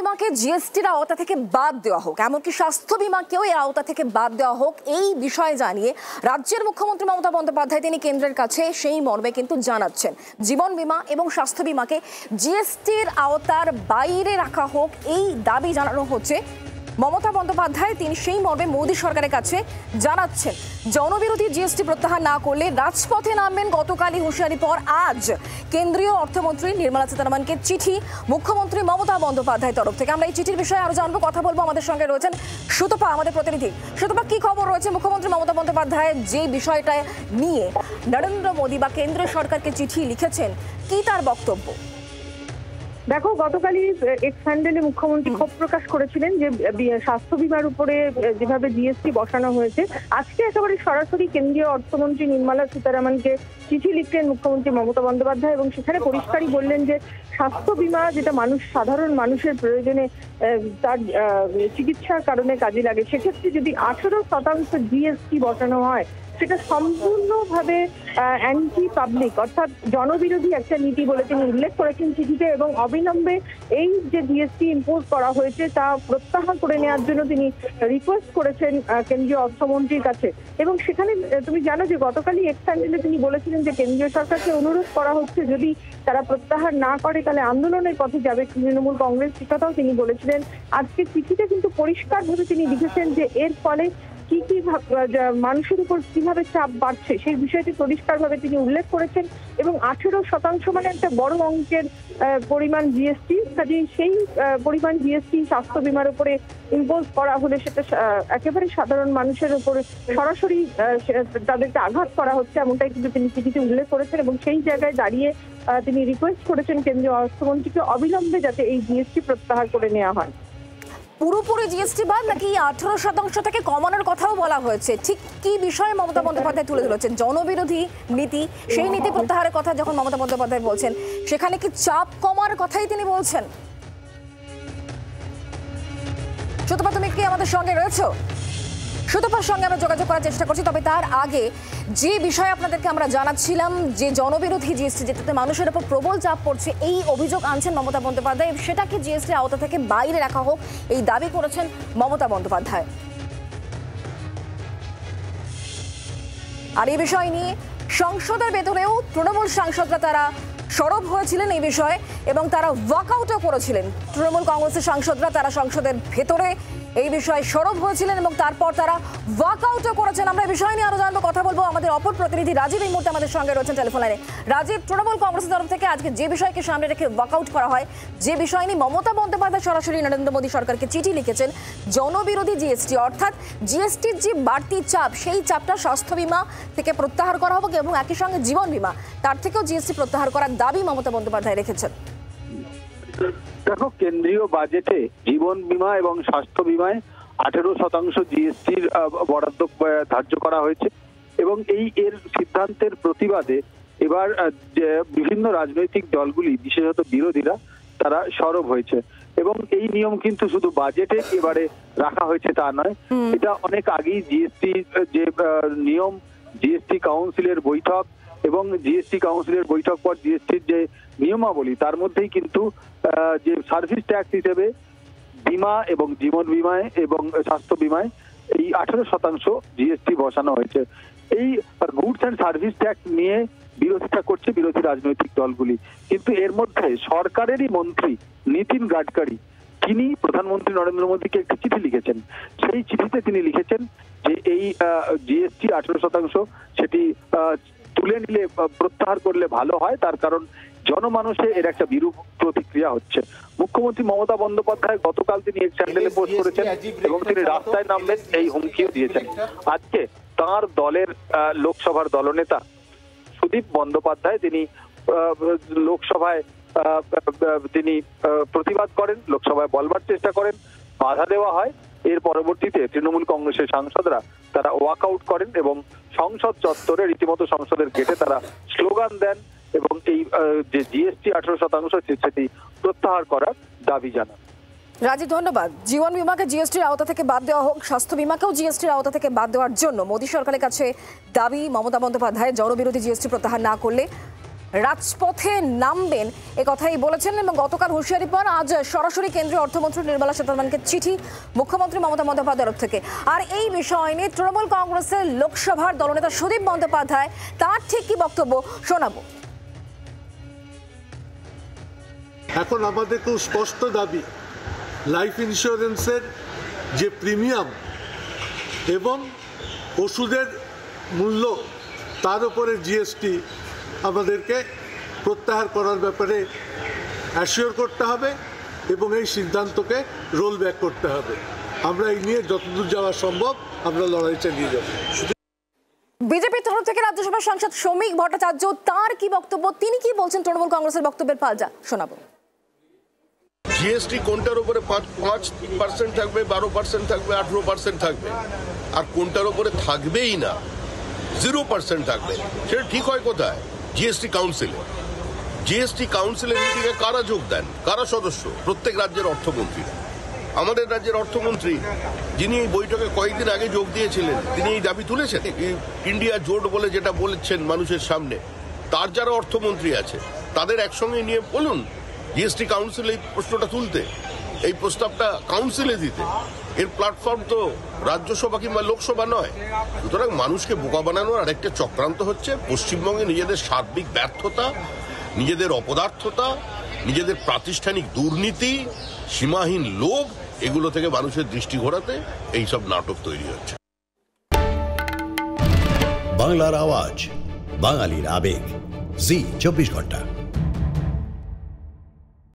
বিমাকে জিএসটির আওতা থেকে বাদ দেওয়া হোক, এমনকি স্বাস্থ্য বিমাকেও এই আওতা থেকে বাদ দেওয়া হোক, এই বিষয়ে জানিয়ে রাজ্যের মুখ্যমন্ত্রী মমতা বন্দ্যোপাধ্যায় তিনি কেন্দ্রের কাছে সেই মর্মে কিন্তু জানাচ্ছেন জীবন বিমা এবং স্বাস্থ্য বিমাকে জিএসটির আওতার বাইরে রাখা হোক, এই দাবি জানানো হচ্ছে। মমতা বন্দ্যোপাধ্যায় তিনি সেই মর্মে মোদী সরকারের কাছে জানাচ্ছেন জনবিরোধী জিএসটি প্রত্যাহার না করলে রাজপথে নামবেন। গতকালই হুঁশিয়ারি পর আজ কেন্দ্রীয় অর্থমন্ত্রী নির্মলা সীতারামনকে চিঠি মুখ্যমন্ত্রী মমতা বন্দ্যোপাধ্যায়ের তরফ থেকে। আমরা এই চিঠির বিষয়ে আরো জানবো, কথা বলবো। আমাদের সঙ্গে রয়েছেন সুতপা, আমাদের প্রতিনিধি। সুতপা, কি খবর রয়েছে মুখ্যমন্ত্রী মমতা বন্দ্যোপাধ্যায় যে বিষয়টা নিয়ে নরেন্দ্র মোদী বা কেন্দ্রীয় সরকারকে চিঠি লিখেছেন, কি তার বক্তব্য? দেখো, গতকালই এক্স হ্যান্ডেলে মুখ্যমন্ত্রী ক্ষোভ প্রকাশ করেছিলেন যে স্বাস্থ্য বিমার উপরে যেভাবে জিএসটি বসানো হয়েছে। আজকে একেবারে সরাসরি কেন্দ্রীয় অর্থমন্ত্রী নির্মলা সীতারামনকে চিঠি লিখলেন মুখ্যমন্ত্রী মমতা বন্দ্যোপাধ্যায় এবং সেখানে পরিষ্কারই বললেন যে স্বাস্থ্য বিমা যেটা সাধারণ মানুষের প্রয়োজনে তার চিকিৎসার কারণে কাজে লাগে, সেক্ষেত্রে যদি 18% জিএসটি বসানো হয় সেটা সম্পূর্ণভাবে অ্যান্টি পাবলিক, অর্থাৎ জনবিরোধী একটা নীতি বলে তিনি উল্লেখ করেছেন চিঠিতে। এবং অবিলম্বে এই যে জিএসটি ইম্পোজ করা হয়েছে তা প্রত্যাহার করে নেওয়ার জন্য তিনি রিকোয়েস্ট করেছেন কেন্দ্রীয় অর্থমন্ত্রীর কাছে। এবং সেখানে তুমি জানো যে গতকালই এক্স হ্যান্ডেলে তিনি বলেছিলেন যে কেন্দ্রীয় সরকারকে অনুরোধ করা হচ্ছে যদি তারা প্রত্যাহার না করে তাহলে আন্দোলনের পথে যাবে তৃণমূল কংগ্রেস, সে কথাও তিনি বলেছিলেন। আজকে চিঠিতে কিন্তু পরিষ্কারভাবে তিনি লিখেছেন যে এর ফলে কি কি মানুষের উপর কিভাবে চাপ বাড়ছে সেই বিষয়টি পরিষ্কারভাবে তিনি উল্লেখ করেছেন। এবং 18% মানে একটা বড় অঙ্কের পরিমাণ জিএসটি, কাজেই সেই পরিমাণ জিএসটি স্বাস্থ্য বিমার উপরে ইম্পোজ করা হলে সেটা একেবারে সাধারণ মানুষের উপরে সরাসরি তাদেরকে আঘাত করা হচ্ছে, এমনটাই কিন্তু তিনি চিঠিতে উল্লেখ করেছেন। এবং সেই জায়গায় দাঁড়িয়ে তিনি রিকোয়েস্ট করেছেন কেন্দ্রীয় অর্থমন্ত্রীকে অবিলম্বে যাতে এই জিএসটি প্রত্যাহার করে নেওয়া হয়। পুরোপুরি জিএসটি বাদ নাকি 18% থেকে কমানোর কথাও বলা হয়েছে? ঠিক কি বিষয়ে মমতা বন্দ্যোপাধ্যায় তুলে ধরেছেন? জনবিরোধী নীতি, সেই নীতি প্রত্যাহারের কথা যখন মমতা বন্দ্যোপাধ্যায় বলছেন, সেখানে কি চাপ কমার কথাই তিনি বলছেন? সুতপা, তুমি কি আমাদের সঙ্গে রয়েছো? সুতপার সঙ্গে আমরা যোগাযোগ করার চেষ্টা করছি, তবে তার আগে যে বিষয়ে আপনাদেরকে আমরা জানাচ্ছিলাম যে জনবিরোধী জিএসটি, যেটাতে মানুষের উপর প্রবল চাপ পড়ছে, এই অভিযোগ আনছেন মমতা বন্দ্যোপাধ্যায়, সেটাকে জিএসটির আওতা থেকে বাইরে রাখা হোক, এই দাবি করেছেন মমতা বন্দ্যোপাধ্যায়। আর এই বিষয় নিয়ে সংসদের ভেতরেও তৃণমূল সাংসদরা তারা সরব হয়েছিলেন এই বিষয়ে এবং তারা ওয়াকআউটও করেছিলেন। তৃণমূল কংগ্রেসের সাংসদরা তারা সংসদের ভেতরে এই বিষয়ে সরব হয়েছিলেন এবং তারপর তারা ওয়াকআউটও করেছেন। আমরা এই বিষয় নিয়ে আরো জানবো, কথা বলবো। আমাদের অপর প্রতিনিধি রাজীব এই মুহূর্তে আমাদের সঙ্গে রয়েছেন টেলিফোন লাইনে। রাজীব, তৃণমূল কংগ্রেসের তরফ থেকে আজকে যে বিষয়কে সামনে রেখে ওয়াকআউট করা হয়, যে বিষয় নিয়ে মমতা বন্দ্যোপাধ্যায় সরাসরি নরেন্দ্র মোদী সরকারকে চিঠি লিখেছেন, জনবিরোধী জিএসটি অর্থাৎ জিএসটির যে বাড়তি চাপ, সেই চাপটা স্বাস্থ্য বিমা থেকে প্রত্যাহার করা হবে এবং একই সঙ্গে জীবন বিমা তার থেকেও জিএসটি প্রত্যাহার করার দাবি মমতা বন্দ্যোপাধ্যায় রেখেছেন। দেখো, কেন্দ্রীয় বাজেটে জীবন বিমা এবং স্বাস্থ্য বিমায় 18% জিএসটির বরাদ্দ ধার্য করা হয়েছে এবং এর সিদ্ধান্তের প্রতিবাদে এবার বিভিন্ন রাজনৈতিক দলগুলি, বিশেষত বিরোধীরা, তারা সরব হয়েছে। এবং এই নিয়ম কিন্তু শুধু বাজেটে এবারে রাখা হয়েছে তা নয়, এটা অনেক আগেই জিএসটি যে নিয়ম, জিএসটি কাউন্সিলের বৈঠক এবং জিএসটি কাউন্সিলের বৈঠক পর জিএসটির যে নিয়মাবলী, তার মধ্যেই কিন্তু যে সার্ভিস ট্যাক্স হিসেবে বিমা এবং জীবন বিমায় এবং স্বাস্থ্য বিমায় এই 18% জিএসটি বসানো হয়েছে। এই গুডস অ্যান্ড সার্ভিস ট্যাক্স নিয়ে বিরোধিতা করছে বিরোধী রাজনৈতিক দলগুলি, কিন্তু এর মধ্যে সরকারেরই মন্ত্রী নীতিন গাডকারি তিনি প্রধানমন্ত্রী নরেন্দ্র মোদীকে একটি চিঠি লিখেছেন। সেই চিঠিতে তিনি লিখেছেন যে এই জিএসটি 18% সেটি তুলে নিলে, প্রত্যাহার করলে ভালো হয়, তার কারণ জনমানুষে এর একটা বিরূপ প্রতিক্রিয়া হচ্ছে। মুখ্যমন্ত্রী মমতা বন্দ্যোপাধ্যায় গতকাল তিনি এক চ্যানেলে পোস্ট করেছেন এবং তিনি রাস্তায় নামবেন এই হুমকিও দিয়েছেন। আজকে তার দলের লোকসভার দলনেতা সুদীপ বন্দ্যোপাধ্যায় তিনি লোকসভায় তিনি প্রতিবাদ করেন, লোকসভায় বলবার চেষ্টা করেন, বাধা দেওয়া হয়। এর পরবর্তীতে তৃণমূল কংগ্রেসের সাংসদরা তারা ওয়াকআউট করেন এবং সংসদ চত্বরে রীতিমতো সংসদের গেটে তারা স্লোগান দেন এবং এই যে জিএসটি 18% সেটি প্রত্যাহার করার দাবি জানান। রাজীব, ধন্যবাদ। জীবন বিমাকে জিএসটির আওতা থেকে বাদ দেওয়া হোক, স্বাস্থ্য বিমাকেও জিএসটির আওতা থেকে বাদ দেওয়ার জন্য মোদী সরকারের কাছে দাবি মমতা বন্দ্যোপাধ্যায়। জনবিরোধী জিএসটি প্রত্যাহার না করলে রাজপথে নামবেন এ কথাই বলেছেন এবং গতকাল হুঁশিয়ারি পান আজ সরাসরি কেন্দ্রীয় অর্থমন্ত্রী নির্মলা সীতারমণকে চিঠি মুখ্যমন্ত্রী মমতা বন্দ্যোপাধ্যায়ের তরফ থেকে। আর এই বিষয় নিয়ে তৃণমূল কংগ্রেসের লোকসভার দলনেতা সুদীপ বন্দ্যোপাধ্যায় তার ঠিক কি বক্তব্য শোনাবো। এখন আমাদের খুব স্পষ্ট দাবি, লাইফ ইন্স্যুরেন্সের যে প্রিমিয়াম এবং ওষুধের মূল্য তার উপরে জিএসটি আমাদেরকে প্রত্যাহার করার ব্যাপারে অ্যাসিওর করতে হবে এবং এই সিদ্ধান্তকে রোল ব্যাক করতে হবে। আমরা এই নিয়ে যতদূর যাওয়া সম্ভব আমরা লড়াই চালিয়ে যাব। বিজেপির তরফ থেকে রাজ্যসভার সাংসদ শ্রমিক ভট্টাচার্য তার কি বক্তব্য, তিনি কি বলছেন তৃণমূল কংগ্রেসের বক্তব্যের পাল্টা শোনাবো। জিএসটি কোনটার উপরে 5% থাকবে, 12% থাকবে, 18% থাকবে, আর কোনটার উপরে থাকবেই না 0% থাকবে, সেটা ঠিক হয় কোথায়? জিএসটি কাউন্সিলে। জিএসটি কাউন্সিলের মিটিংয়ে কারা যোগ দেন, কারা সদস্য? প্রত্যেক রাজ্যের অর্থমন্ত্রীরা। আমাদের রাজ্যের অর্থমন্ত্রী যিনি এই বৈঠকে কয়েকদিন আগে যোগ দিয়েছিলেন, তিনি এই দাবি তুলেছেন। ইন্ডিয়া জোট বলে যেটা বলেছেন মানুষের সামনে, তার যারা অর্থমন্ত্রী আছে তাদের একসঙ্গে নিয়ে বলুন জিএসটি কাউন্সিলে এই প্রশ্নটা তুলতে, এই প্রস্তাবটা কাউন্সিলে দিতে। এর প্ল্যাটফর্ম তো রাজ্যসভা কিংবা লোকসভা নয়। সুতরাং মানুষকে বোকা বানানোর আরেকটা চক্রান্ত হচ্ছে। পশ্চিমবঙ্গে নিজেদের সার্বিক ব্যর্থতা, নিজেদের অপদার্থতা, নিজেদের প্রাতিষ্ঠানিক দুর্নীতি, সীমাহীন লোভ, এগুলো থেকে মানুষের দৃষ্টি ঘোরাতে এইসব নাটক তৈরি হচ্ছে। বাংলার আওয়াজ, বাঙালির আবেগ, জি 24 ঘন্টা।